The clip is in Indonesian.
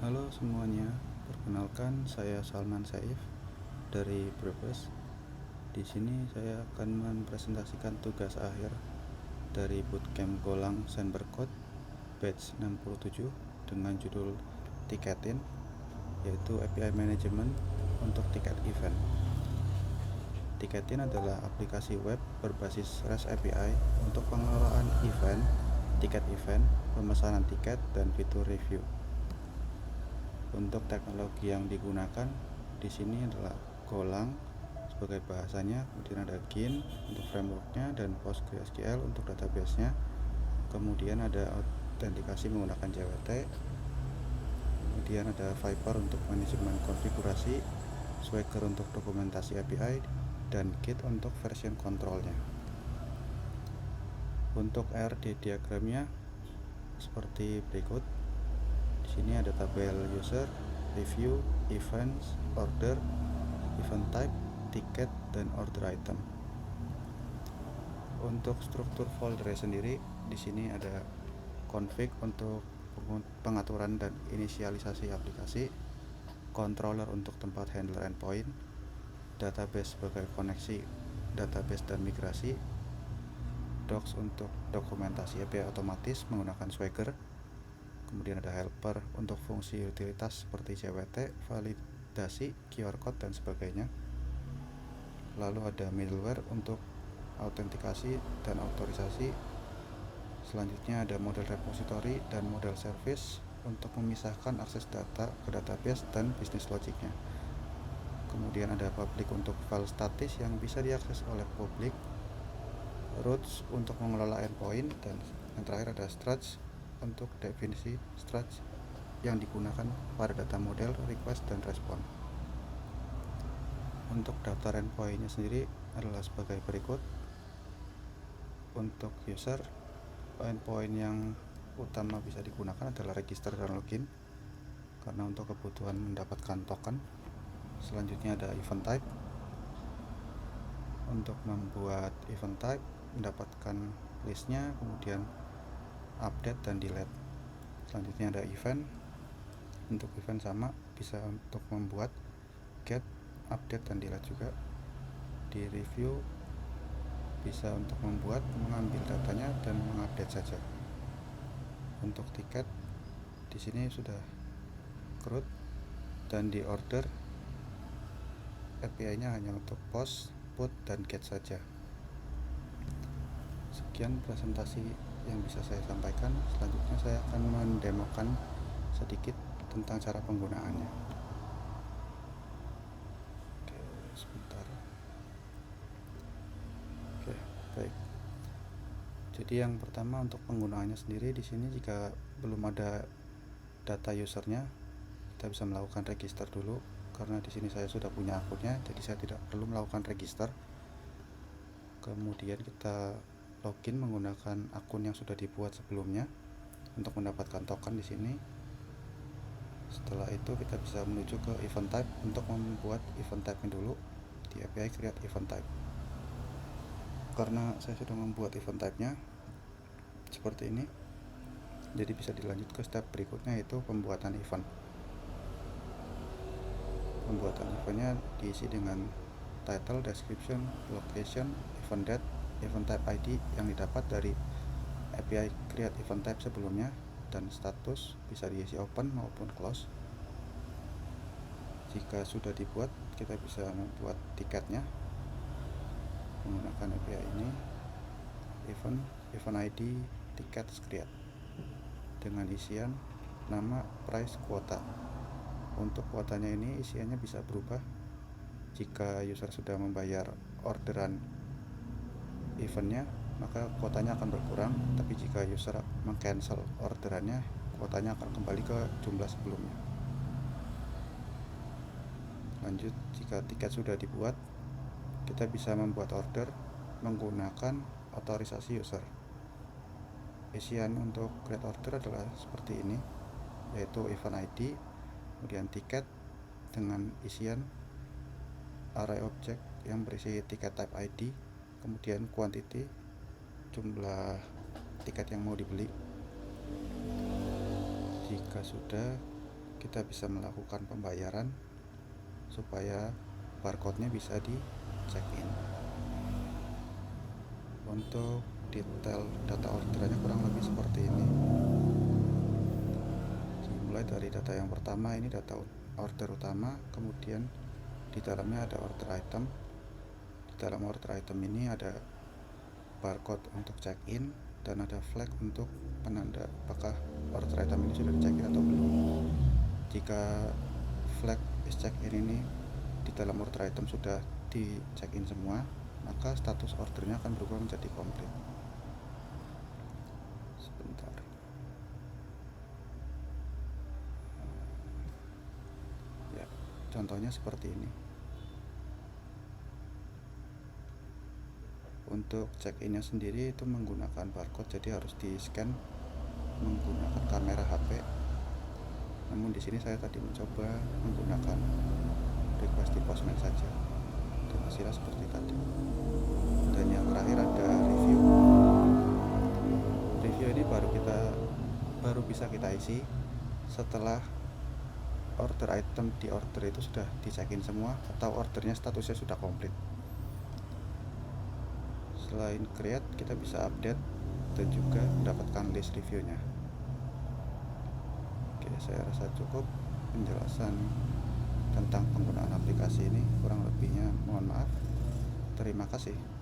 Halo semuanya, perkenalkan saya Salman Saif dari Brebes. Di sini saya akan mempresentasikan tugas akhir dari Bootcamp Golang Cybercode batch 67 dengan judul Tiketin, yaitu API Management untuk tiket event. Tiketin adalah aplikasi web berbasis REST API untuk pengelolaan event, tiket event, pemesanan tiket, dan fitur review. Untuk teknologi yang digunakan di sini adalah Golang sebagai bahasanya, kemudian ada Gin untuk frameworknya, dan PostgreSQL untuk databasenya. Kemudian ada autentikasi menggunakan JWT, kemudian ada Viper untuk manajemen konfigurasi, Swagger untuk dokumentasi API, dan Git untuk version controlnya. Untuk RD diagramnya seperti berikut. Di sini ada tabel user, review, events, order, event type, tiket, dan order item. Untuk struktur folder sendiri, di sini ada config untuk pengaturan dan inisialisasi aplikasi, controller untuk tempat handler endpoint, database sebagai koneksi database dan migrasi, docs untuk dokumentasi API otomatis menggunakan Swagger, kemudian ada helper untuk fungsi utilitas seperti JWT, validasi, QR code, dan sebagainya. Lalu ada middleware untuk autentikasi dan autorisasi. Selanjutnya ada model repository dan model service untuk memisahkan akses data ke database dan bisnis logiknya. Kemudian ada public untuk file statis yang bisa diakses oleh publik, routes untuk mengelola endpoint, dan yang terakhir ada struts untuk definisi struts yang digunakan pada data model, request, dan respon. Untuk daftar endpointnya sendiri adalah sebagai berikut. Untuk user, endpoint yang utama bisa digunakan adalah register dan login karena untuk kebutuhan mendapatkan token. Selanjutnya ada event type. Untuk membuat event type, mendapatkan listnya, kemudian update dan delete. Selanjutnya ada event. Untuk event sama, bisa untuk membuat get, update, dan delete juga. Di review bisa untuk membuat, mengambil datanya, dan mengupdate saja. Untuk tiket di sini sudah CRUD, dan di order API-nya hanya untuk post, put, dan get saja. Sekian presentasi yang bisa saya sampaikan. Selanjutnya saya akan mendemokan sedikit tentang cara penggunaannya. Oke, sebentar. Oke, baik. Jadi yang pertama untuk penggunaannya sendiri di sini, jika belum ada data usernya, kita bisa melakukan register dulu. Karena di sini saya sudah punya akunnya, jadi saya tidak perlu melakukan register. Kemudian kita login menggunakan akun yang sudah dibuat sebelumnya untuk mendapatkan token di sini. Setelah itu kita bisa menuju ke event type untuk membuat event type-nya dulu di API create event type. Karena saya sudah membuat event type-nya seperti ini, jadi bisa dilanjut ke step berikutnya, yaitu pembuatan event. Pembuatan eventnya diisi dengan title, description, location, event date, event type ID yang didapat dari API create event type sebelumnya, dan status bisa diisi open maupun close. Jika sudah dibuat, kita bisa membuat tiketnya menggunakan API ini, event ID, tiket create, dengan isian nama, price, kuota. Untuk kuotanya ini isiannya bisa berubah jika user sudah membayar orderan eventnya, maka kuotanya akan berkurang. Tapi jika user meng-cancel orderannya, kuotanya akan kembali ke jumlah sebelumnya. Lanjut, jika tiket sudah dibuat, kita bisa membuat order menggunakan otorisasi user. Isian untuk create order adalah seperti ini, yaitu event ID, kemudian tiket dengan isian array object yang berisi tiket type ID, kemudian quantity, jumlah tiket yang mau dibeli. Jika sudah, kita bisa melakukan pembayaran supaya barcode-nya bisa di check in. Untuk detail data orderannya kurang lebih seperti ini. Dimulai dari data yang pertama, ini data order utama, kemudian di dalamnya ada order item. Di dalam order item ini ada barcode untuk check in dan ada flag untuk penanda apakah order item ini sudah di check in atau belum. Jika flag is check in ini di dalam order item sudah di check in semua, maka status ordernya akan berubah menjadi komplit. Sebentar. Ya, contohnya seperti ini. Untuk check-innya sendiri itu menggunakan barcode, jadi harus di scan menggunakan kamera HP. Namun di sini saya tadi mencoba menggunakan request di postman saja dan hasilnya seperti tadi. Dan yang terakhir ada review. Review ini baru bisa kita isi setelah order item di order itu sudah di check-in semua atau ordernya statusnya sudah komplit. Selain create, kita bisa update dan juga mendapatkan list reviewnya. Oke, saya rasa cukup penjelasan tentang penggunaan aplikasi ini. Kurang lebihnya mohon maaf. Terima kasih.